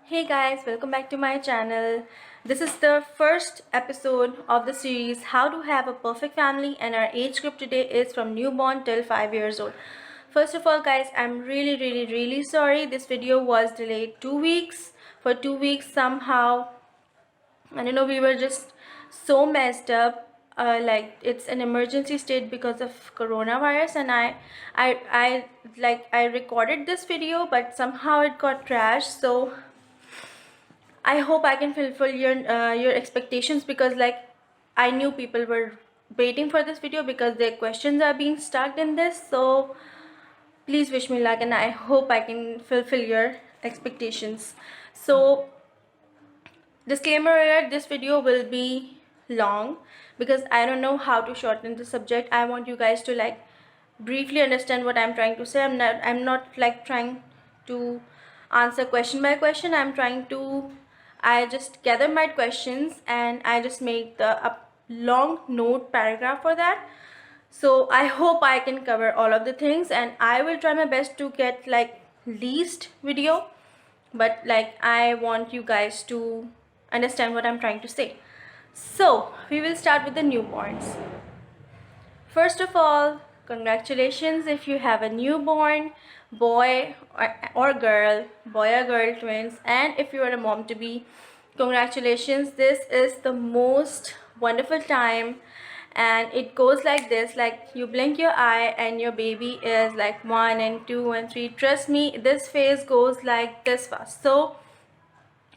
Hey guys, welcome back to my channel. This is the first episode of the series How to Have a Perfect Family, and our age group today is from newborn till 5 years old. First of all guys, I'm really sorry this video was delayed 2 weeks. For 2 weeks somehow, and we were just so messed up. Like it's an emergency state because of coronavirus, and I recorded this video but somehow it got trashed. So I hope I can fulfill your expectations, because like I knew people were waiting for this video because their questions are being stuck in this. So please wish me luck, and I hope I can fulfill your expectations. So disclaimer alert, this video will be long because I don't know how to shorten the subject. I want you guys to like briefly understand what I'm trying to say. I'm not like trying to answer question by question. I just gather my questions and I just make a long note paragraph for that. So I hope I can cover all of the things, and I will try my best to get like least video, but like I want you guys to understand what I'm trying to say. So we will start with the newborns. First of all, congratulations if you have a newborn boy or girl, boy or girl twins, and if you are a mom to be, congratulations. This is the most wonderful time, and it goes like this, like you blink your eye and your baby is like 1 and 2 and 3. Trust me, this phase goes like this fast. So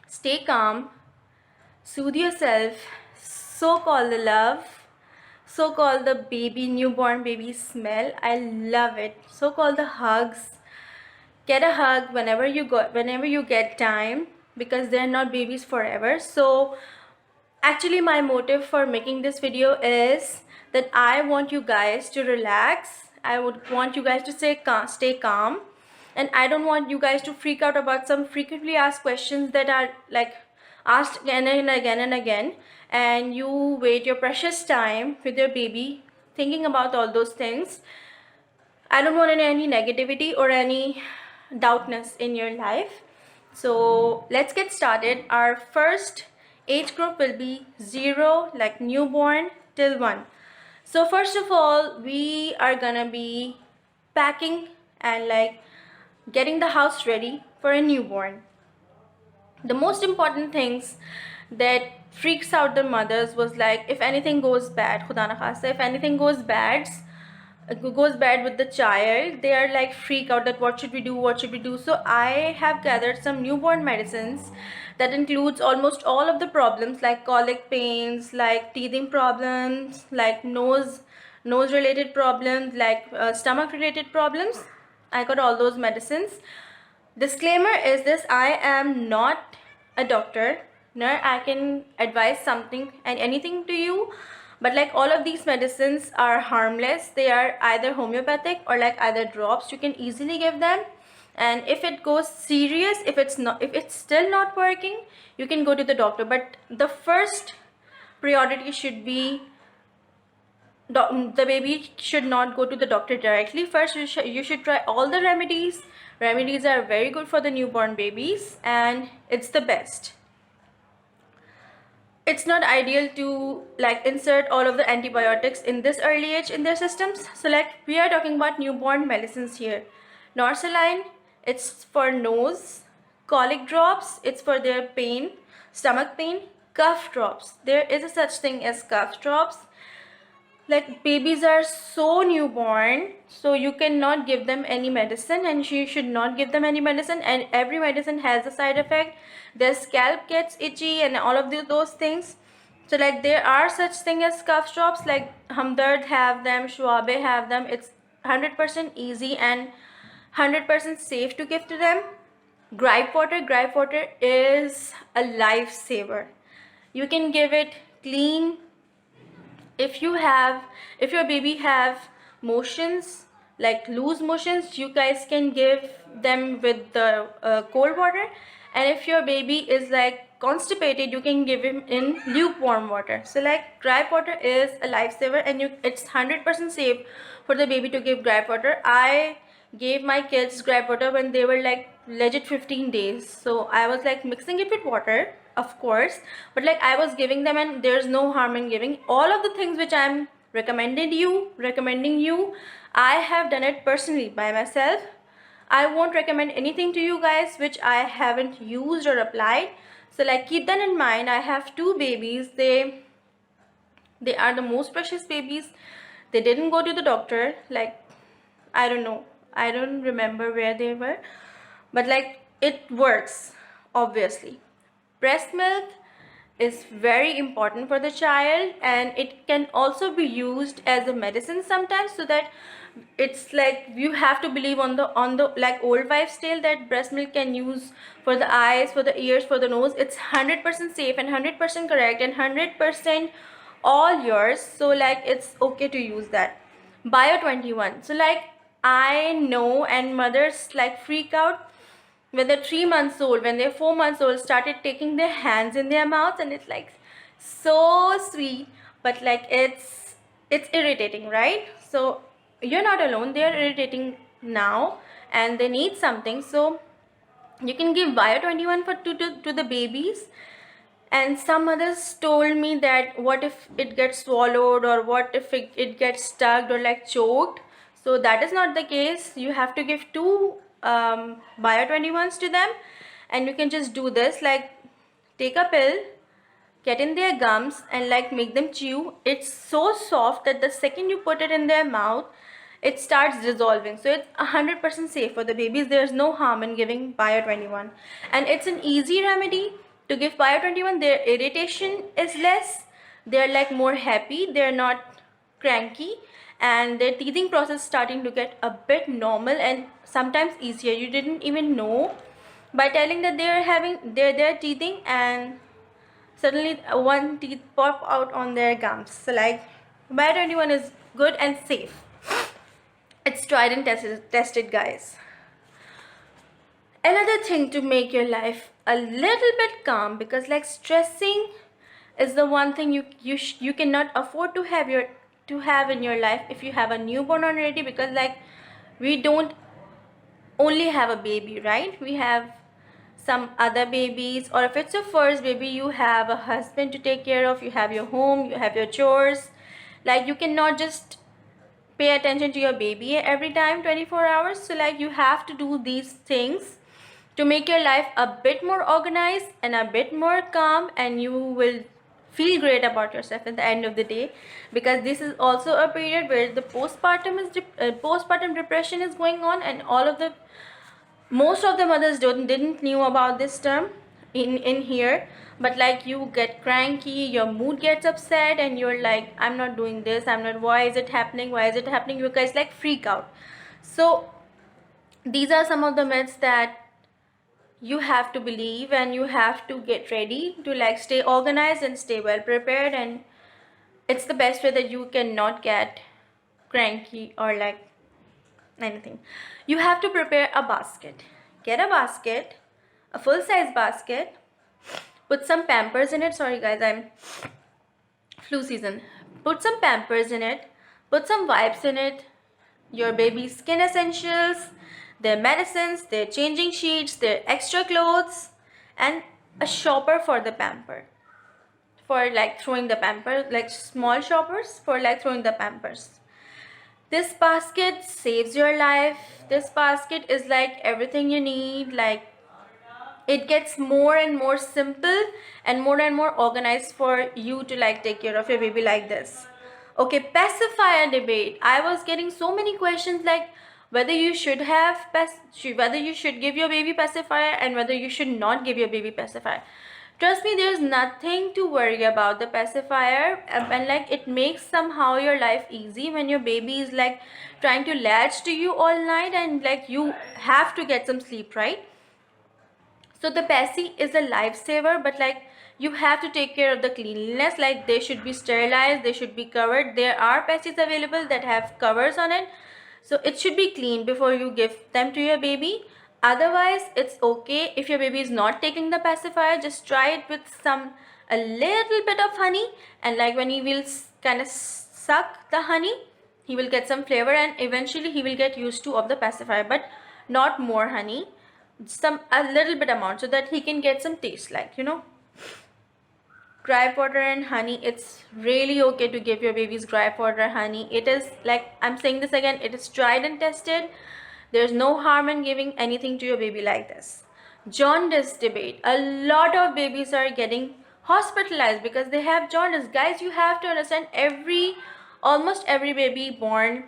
stay calm, soothe yourself, so call the love, so call the baby, newborn baby smell. I love it. So call the hugs. Get a hug whenever you get time, because they're not babies forever. So actually my motive for making this video is that I want you guys to relax. I would want you guys to stay calm, and I don't want you guys to freak out about some frequently asked questions that are like asked again and again and again, and you wait your precious time with your baby thinking about all those things. I don't want any negativity or any doubtness in your life. So let's get started. Our first age group will be 0, like newborn, till 1. So first of all, we are gonna be packing and like getting the house ready for a newborn. The most important things that freaks out the mothers was like, if anything goes bad, khuda na khasta, if anything goes bad with the child, they are like freak out that what should we do. So I have gathered some newborn medicines that includes almost all of the problems, like colic pains, like teething problems, like nose related problems, like stomach related problems. I got all those medicines. Disclaimer is this: I am not a doctor, nor I can advise something and anything to you, but like all of these medicines are harmless. They are either homeopathic or like either drops. You can easily give them, and if it goes serious, if it's still not working, you can go to the doctor. But the first priority should be the baby should not go to the doctor directly. First you should try all the remedies are very good for the newborn babies, and it's the best. It's not ideal to like insert all of the antibiotics in this early age in their systems. So like we are talking about newborn medicines here. Norsaline, it's for nose. Colic drops, it's for their pain, stomach pain. Cough drops, there is a such thing as cough drops. Like babies are so newborn, so you cannot give them any medicine, and you should not give them any medicine, and every medicine has a side effect. Their scalp gets itchy and all of those things. So like there are such thing as cough drops, like Hamdard have them, Schwabe have them. It's 100% easy and 100% safe to give to them. Gripe water is a lifesaver. You can give it clean. If your baby have motions, like loose motions, you guys can give them with the cold water. And if your baby is like constipated, you can give him in lukewarm water. So like gripe water is a lifesaver, and it's 100% safe for the baby to give gripe water. I gave my kids gripe water when they were like legit 15 days. So I was like mixing it with water, of course, but like I was giving them, and there's no harm in giving. All of the things which I'm recommending you, I have done it personally by myself. I won't recommend anything to you guys which I haven't used or applied. So like keep that in mind. I have two babies. They are the most precious babies. They didn't go to the doctor. Like, I don't know, I don't remember where they were, but like it works. Obviously, breast milk is very important for the child, and it can also be used as a medicine sometimes, so that it's like you have to believe on the like old wives tale that breast milk can use for the eyes, for the ears, for the nose. It's 100% safe and 100% correct and 100% all yours. So like it's okay to use that. Bio 21. So like I know, and mothers like freak out when they're 3 months old, when they're 4 months old, started taking their hands in their mouths, and it's like so sweet, but like it's irritating, right? So you're not alone, they're irritating now and they need something. So you can give Bio 21 for to the babies. And some mothers told me that what if it gets swallowed, or what if it gets stuck or like choked. So that is not the case. You have to give two Bio 21s to them, and you can just do this, like take a pill, get in their gums, and like make them chew. It's so soft that the second you put it in their mouth, it starts dissolving. So it's 100% safe for the babies. There's no harm in giving Bio 21, and it's an easy remedy to give Bio 21. Their irritation is less, they're like more happy, they're not cranky, and their teething process starting to get a bit normal and sometimes easier. You didn't even know by telling that they're having they're teething, and suddenly one teeth pop out on their gums. So like Bio 21 is good and safe. It's tried and tested, guys. Another thing to make your life a little bit calm, because like stressing is the one thing you cannot afford to have in your life if you have a newborn already, because like we don't only have a baby, right? We have some other babies, or if it's your first baby, you have a husband to take care of, you have your home, you have your chores. Like you cannot just pay attention to your baby every time 24 hours. So like you have to do these things to make your life a bit more organized and a bit more calm, and you will feel great about yourself at the end of the day, because this is also a period where the postpartum depression is going on, and most of the mothers didn't knew about this term in here. But like you get cranky, your mood gets upset, and you're like, I'm not doing this, I'm not, why is it happening, you guys like freak out. So these are some of the myths that you have to believe, and you have to get ready to like stay organized and stay well prepared. And it's the best way that you cannot get cranky or like anything. You have to prepare a basket. Get a basket, a full size basket, put some pampers in it. Sorry guys, I'm flu season. Put some pampers in it, put some wipes in it, your baby's skin essentials, their medicines, their changing sheets, their extra clothes, and a shopper for the pamper, for like throwing the pamper, like small shoppers for like throwing the pampers. This basket saves your life. This basket is like everything you need. Like it gets more and more simple and more organized for you to like take care of your baby like this. Okay, pacifier debate. I was getting so many questions like whether you should give your baby pacifier, and whether you should not give your baby pacifier. Trust me, there's nothing to worry about the pacifier, and like it makes somehow your life easy when your baby is like trying to latch to you all night, and like you have to get some sleep, right? So the passy is a lifesaver, but like you have to take care of the cleanliness. Like they should be sterilized, they should be covered. There are passies available that have covers on it, so it should be clean before you give them to your baby. Otherwise it's okay if your baby is not taking the pacifier. Just try it with a little bit of honey, and like when you will kind of suck the honey, he will get some flavor, and eventually he will get used to of the pacifier, but not more honey, some a little bit amount, so that he can get some taste, like, you know, dry powder and honey. It's really okay to give your babies dry powder honey. It is, like I'm saying this again, it is tried and tested. There's no harm in giving anything to your baby like this. Jaundice debate. A lot of babies are getting hospitalized because they have jaundice. Guys, you have to understand, almost every baby born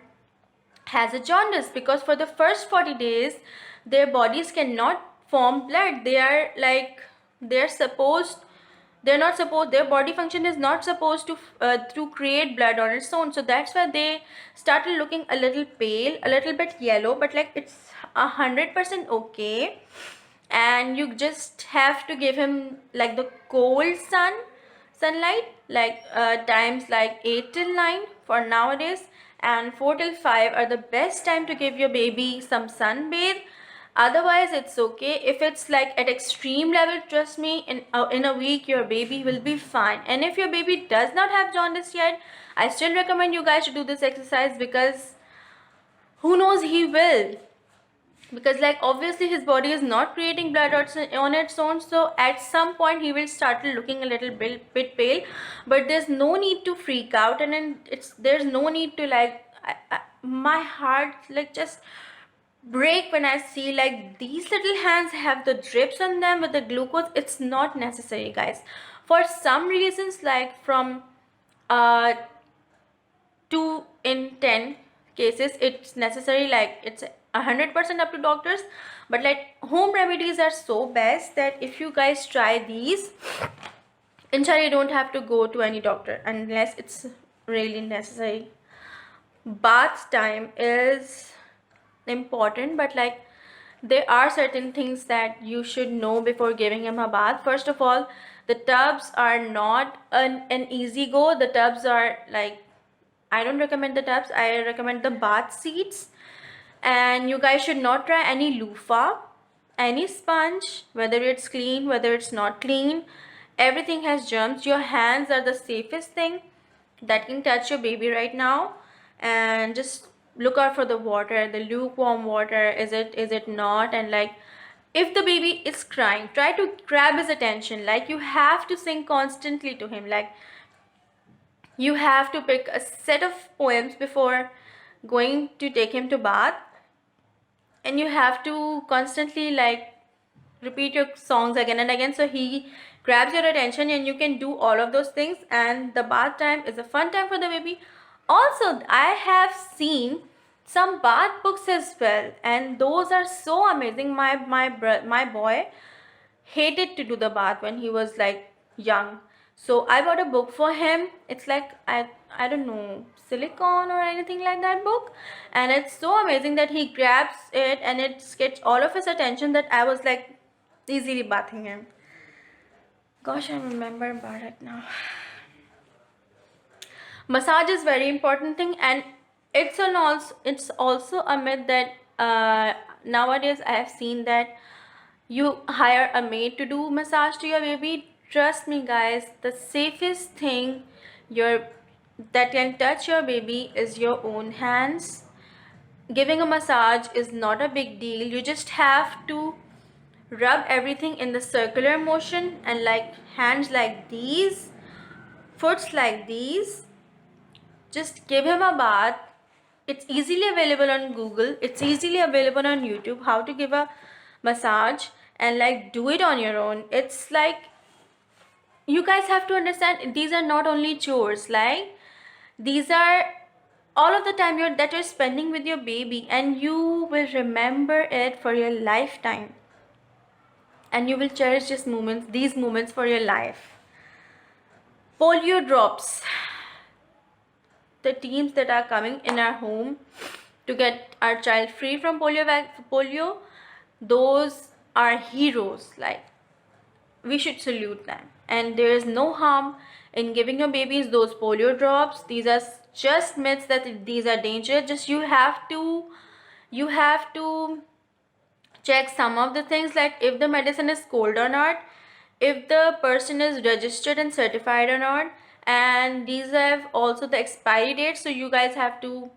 has a jaundice, because for the first 40 days their bodies cannot form blood. They are like, they're not supposed, their body function is not supposed to create blood on its own. So that's why they started looking a little pale, a little bit yellow, but like it's 100% okay. And you just have to give him like the cold sunlight, like times like 8 till 9 for nowadays, and 4 till 5 are the best time to give your baby some sunbathe. Otherwise it's okay. If it's like at extreme level, trust me, in a week your baby will be fine. And if your baby does not have jaundice yet, I still recommend you guys to do this exercise, because who knows, he will, because like obviously his body is not creating blood on its own. So at some point he will start looking a little bit pale, but there's no need to freak out, and then there's no need to like, my heart like just break when I see like these little hands have the drips on them with the glucose. It's not necessary, guys. For some reasons, like from 2 in 10 cases it's necessary, like it's 100% up to doctors, but like home remedies are so best that if you guys try these, inshallah you don't have to go to any doctor unless it's really necessary. Bath time is important, but like there are certain things that you should know before giving him a bath. First of all, the tubs are not an easy go. The tubs are like, I don't recommend the tubs, I recommend the bath seats. And you guys should not try any loofah, any sponge, whether it's clean, whether it's not clean. Everything has germs. Your hands are the safest thing that can touch your baby right now. And just look out for the water, the lukewarm water. Is it not? And like, if the baby is crying, try to grab his attention. Like, you have to sing constantly to him. Like, you have to pick a set of poems before going to take him to bath, and you have to constantly like repeat your songs again and again, so he grabs your attention, and you can do all of those things. And the bath time is a fun time for the baby. Also, I have seen some bath books as well, and those are so amazing. My boy hated to do the bath when he was like young, so I bought a book for him. It's like, I don't know, silicone or anything like that book, and it's so amazing that he grabs it and it gets all of his attention, that I was like easily bathing him. Gosh, I remember about it now. Massage is very important thing, and it's also a myth that nowadays I have seen that you hire a maid to do massage to your baby. Trust me, guys, the safest thing that can touch your baby is your own hands. Giving a massage is not a big deal. You just have to rub everything in the circular motion, and like hands like these, foots like these. Just give him a bath. It's easily available on Google, it's easily available on YouTube, how to give a massage, and like do it on your own. It's like, you guys have to understand, these are not only chores, like these are all of the time that you're spending with your baby, and you will remember it for your lifetime, and you will cherish these moments for your life. Polio drops. The teams that are coming in our home to get our child free from polio, those are heroes. Like, we should salute them, and there is no harm in giving your babies those polio drops. These are just myths that these are dangerous. Just you have to check some of the things, like if the medicine is cold or not, if the person is registered and certified or not, and these have also the expiry date, so you guys have to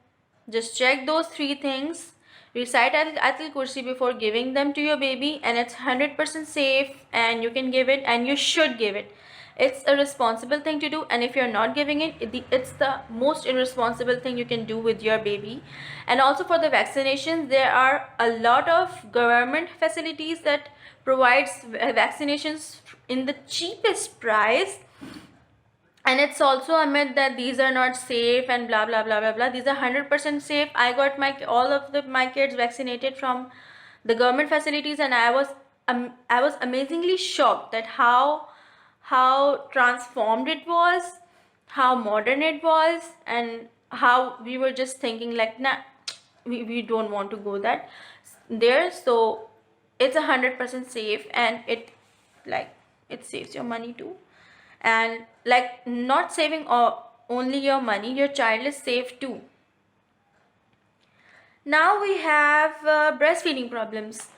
Just check those three things. Recite Ayatul Kursi before giving them to your baby, and it's 100% safe, and you can give it, and you should give it. It's a responsible thing to do, and if you're not giving it, it's the most irresponsible thing you can do with your baby. And also for the vaccinations, there are a lot of government facilities that provides vaccinations in the cheapest price, and it's also a myth that these are not safe and blah blah blah blah blah. These are 100% safe. I got all of my kids vaccinated from the government facilities, and I was amazingly shocked that how transformed it was, how modern it was, and how we were just thinking like, nah, we don't want to go that there. So it's 100% safe, and like it saves your money too. And like, not saving only your money, your child is safe too. Now we have breastfeeding problems.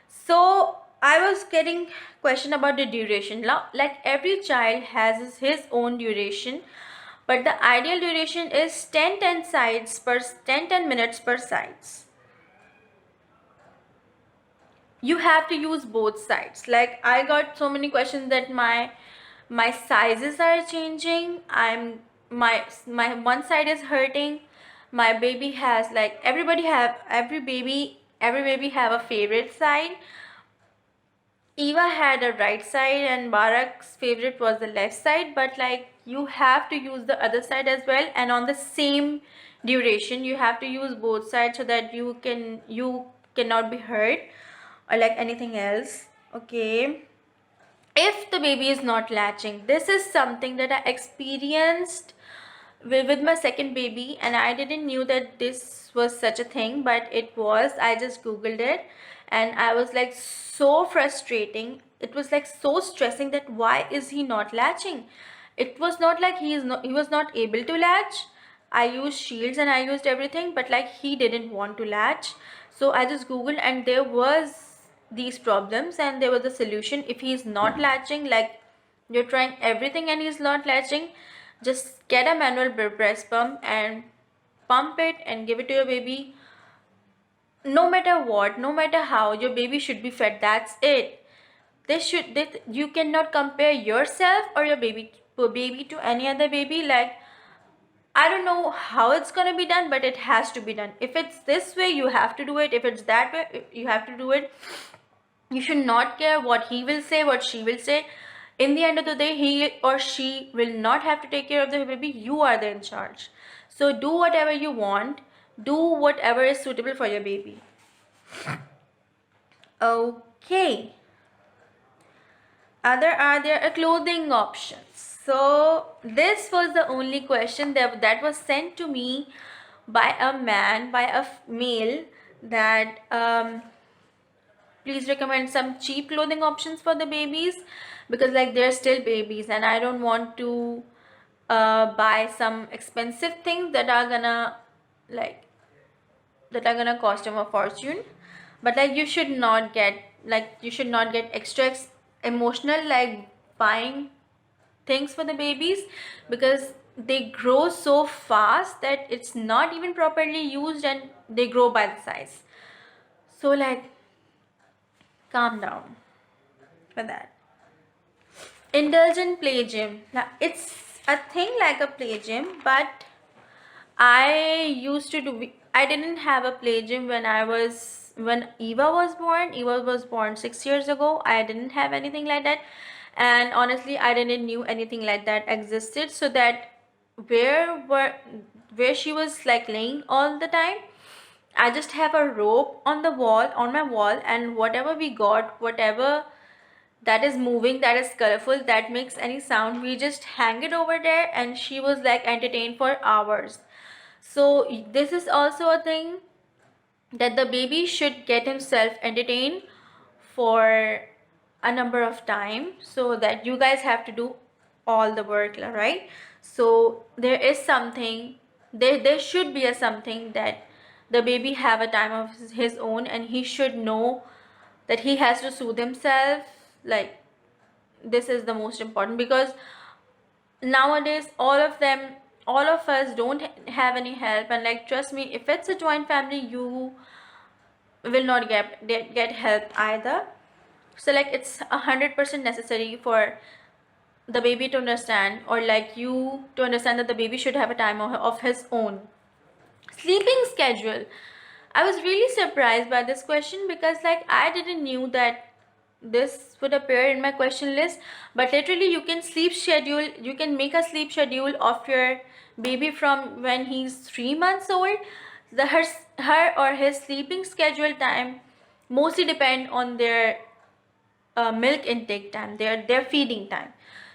So I was getting question about the duration. Like every child has his own duration, but the ideal duration is 10 minutes per sides. You have to use both sides. Like I got so many questions that my sizes are changing. My one side is hurting. My baby has, like, every baby have a favorite side. Eva had a right side and Barak's favorite was the left side, but like you have to use the other side as well, and on the same duration you have to use both sides so that you cannot be hurt or like anything else. Okay. If the baby is not latching, this is something that I experienced with my second baby, and I didn't knew that this was such a thing, but it was. I just googled it, and I was like, so frustrating. It was like so stressing that why is he not latching. It was not like he was not able to latch. I used shields and I used everything, but like he didn't want to latch. So I just googled, and there was these problems, and there was a solution. If he's not latching, like you're trying everything and he's not latching, just get a manual breast pump and pump it and give it to your baby. No matter what, no matter how, your baby should be fed. That's it. You cannot compare yourself or your baby to any other baby. Like, I don't know how it's gonna be done, but it has to be done. If it's this way, you have to do it. If it's that way, you have to do it. You should not care what he will say, what she will say. In the end of the day, he or she will not have to take care of the baby. You are the in charge. So do whatever you want. Do whatever is suitable for your baby. Okay. Are there clothing options? So this was the only question that was sent to me by a man, by a male, that please recommend some cheap clothing options for the babies, because like they're still babies and I don't want to buy some expensive things that are gonna like cost them a fortune. But like you should not get extra emotional, like buying things for the babies, because they grow so fast that it's not even properly used and they grow by the size. So like, calm down for that. Indulge in play gym. Now it's a thing like a play gym, but I didn't have a play gym when Eva was born. Eva was born 6 years ago. I didn't have anything like that, and honestly, I didn't knew anything like that existed. So that where were where she was like laying all the time, I just have a rope on my wall, and whatever we got, whatever that is moving, that is colorful, that makes any sound, we just hang it over there, and she was like entertained for hours. So this is also a thing that the baby should get himself entertained for a number of time, so that you guys have to do all the work, right? So there should be a something that the baby have a time of his own, and he should know that he has to soothe himself. Like, this is the most important, because nowadays all of us don't have any help, and like trust me, if it's a joint family, you will not get help either. So like it's 100% necessary for the baby to understand, or like you to understand, that the baby should have a time of his own. Sleeping schedule. I was really surprised by this question, because like I didn't knew that this would appear in my question list. But literally you can make a sleep schedule of your baby from when he's 3 months old. Her or his sleeping schedule time mostly depend on their milk intake time, their feeding time.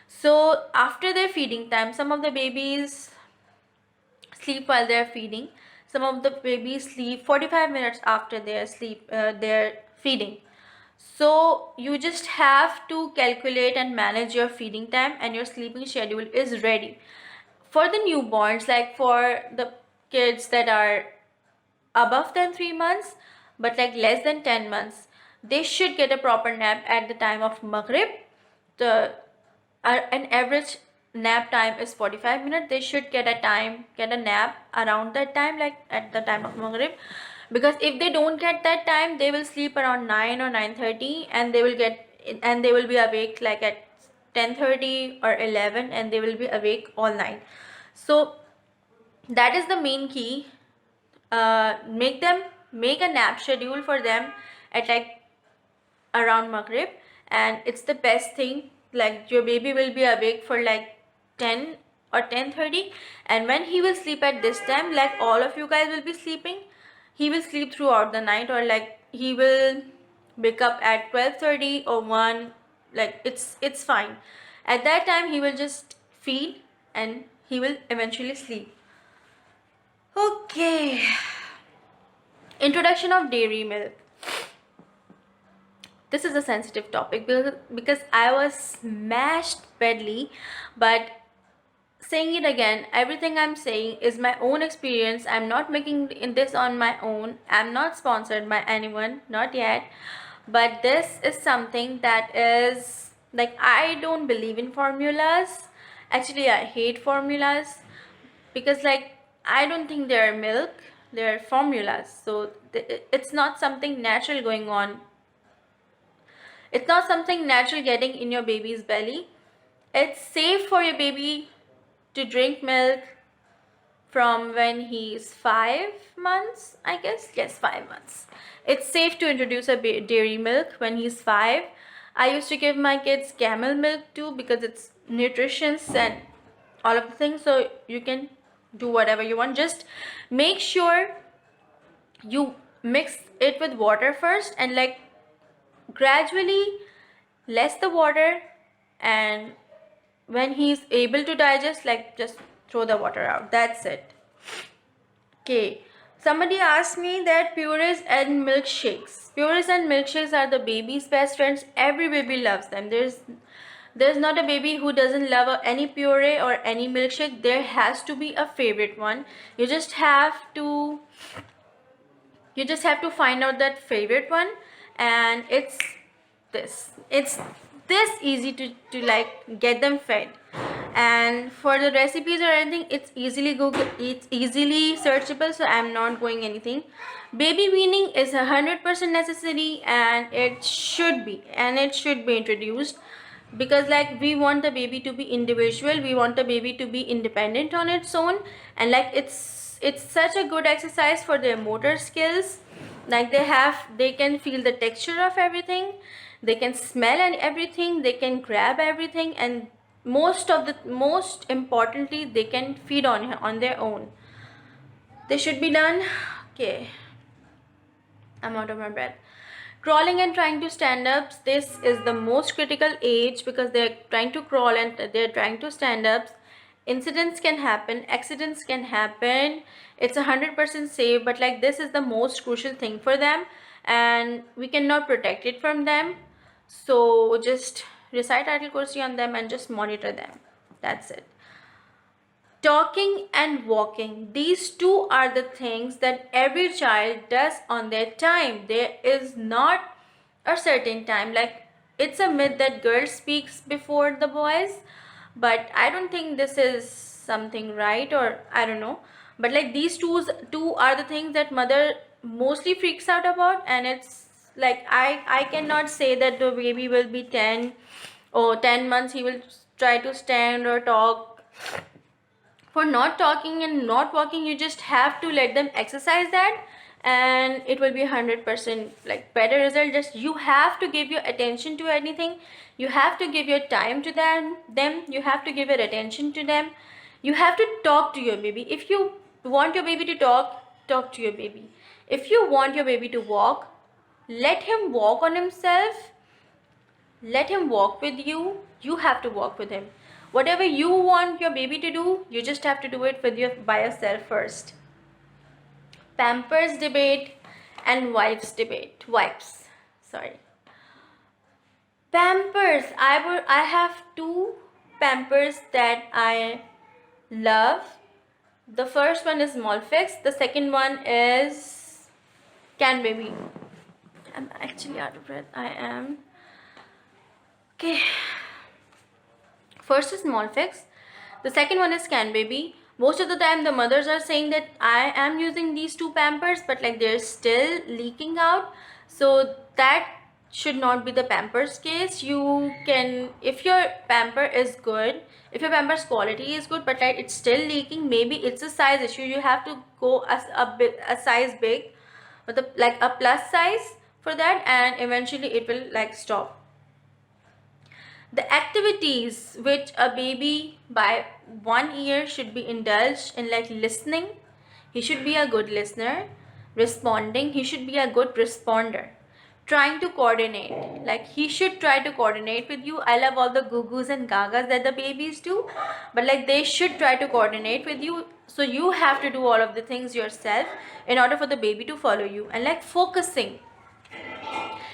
So after their feeding time, some of the babies sleep while they're feeding. Some of the babies sleep 45 minutes after their feeding. So you just have to calculate and manage your feeding time, and your sleeping schedule is ready. For the newborns, like for the kids that are above than 3 months but like less than 10 months, they should get a proper nap at the time of Maghrib. The an average nap time is 45 minutes. They should get a nap around that time, like at the time of Maghrib, because if they don't get that time, they will sleep around 9 or 9:30, and they will be awake like at 10:30 or 11, and they will be awake all night. So that is the main key. Make a nap schedule for them at like around Maghrib, and it's the best thing. Like your baby will be awake for like 10 or 10:30, and when he will sleep at this time, like all of you guys will be sleeping, he will sleep throughout the night, or like he will wake up at 12:30 or 1. Like it's fine. At that time he will just feed, and he will eventually sleep. Okay. Introduction of dairy milk. This is a sensitive topic because I was smashed badly, but saying it again, everything I'm saying is my own experience. I'm not making this on my own. I'm not sponsored by anyone, not yet. But this is something that is like, I don't believe in formulas. Actually, I hate formulas, because like I don't think they're milk, they're formulas. So it's not something natural going on. It's not something natural getting in your baby's belly. It's safe for your baby to drink milk from when he's 5 months, I guess. Yes, 5 months. It's safe to introduce a dairy milk when he's 5. I used to give my kids camel milk too, because it's nutritious and all of the things. So you can do whatever you want. Just make sure you mix it with water first, and like gradually less the water, and when he's able to digest, like just throw the water out. That's it. Okay, somebody asked me that purees and milkshakes are the baby's best friends. Every baby loves them. There's not a baby who doesn't love any puree or any milkshake. There has to be a favorite one. You just have to find out that favorite one, and it's this easy to like get them fed. And for the recipes or anything, it's easily searchable, so I'm not going anything. Baby weaning is 100% necessary, and it should be introduced, because like we want the baby to be individual, we want the baby to be independent on its own, and like it's such a good exercise for their motor skills. Like they can feel the texture of everything, they can smell and everything, they can grab everything, and most importantly, they can feed on their own. They should be done. Okay, I'm out of my breath. Crawling and trying to stand up, this is the most critical age, because they're trying to crawl and they're trying to stand up. Incidents can happen, accidents can happen. It's 100% safe, but like this is the most crucial thing for them, and we cannot protect it from them. So just recite Ayatul Kursi on them and just monitor them. That's it. Talking and walking, these two are the things that every child does on their time. There is not a certain time. Like, it's a myth that girls speaks before the boys, but I don't think this is something right, or I don't know. But like these two are the things that mother mostly freaks out about. And it's like I cannot say that the baby will be 10 or 10 months he will try to stand or talk. For not talking and not walking, you just have to let them exercise that, and it will be 100% like better result. Just you have to give your attention to anything, you have to give your time to them, you have to give your attention to them. You have to talk to your baby. If you want your baby to talk to your baby. If you want your baby to walk, let him walk on himself. Let him walk with you. You have to walk with him. Whatever you want your baby to do, you just have to do it by yourself first. Pampers debate and wipes debate. Wipes. Sorry. Pampers. I have two Pampers that I love. The first one is Molfix. The second one is Can Baby. I'm actually out of breath. I am. Okay. First is Molfix. The second one is Can Baby. Most of the time the mothers are saying that I am using these two Pampers, but like they're still leaking out. So that should not be the Pampers case. You can, if your Pamper is good, if your Pampers quality is good, but like it's still leaking, maybe it's a size issue. You have to go a size big, with like a plus size for that, and eventually it will like stop. The activities which a baby by 1 year should be indulged in, like listening. He should be a good listener. Responding. He should be a good responder. Trying to coordinate. Like he should try to coordinate with you. I love all the goo-goos and gagas that the babies do. But like they should try to coordinate with you. So you have to do all of the things yourself in order for the baby to follow you. And like focusing.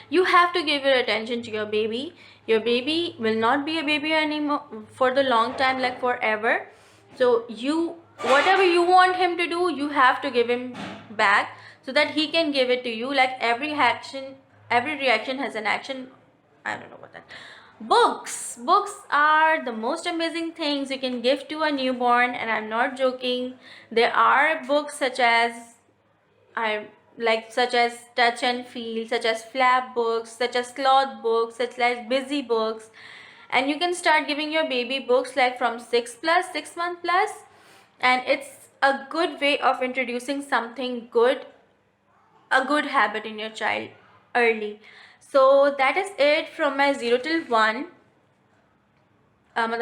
You have to give your attention to your baby. Your baby will not be a baby anymore for the long time, like forever. So you, whatever you want him to do, you have to give him back so that he can give it to you. Like every reaction has an action. I don't know what that. Books are the most amazing things you can give to a newborn, and I'm not joking. There are books such as such as touch and feel, such as flap books, such as cloth books, such as busy books. And you can start giving your baby books like from 6 month plus, and it's a good way of introducing something good, a good habit in your child early. So that is it from my 0 till 1,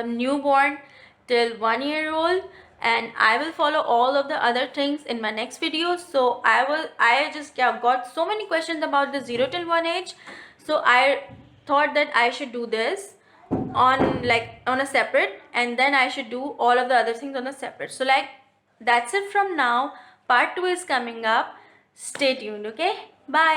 newborn till 1 year old, and I will follow all of the other things in my next video. So I just got so many questions about the 0 till 1 age, so I thought that I should do this on a separate, and then I should do all of the other things on a separate. So like that's it from now. Part 2 is coming up. Stay tuned. Okay, bye.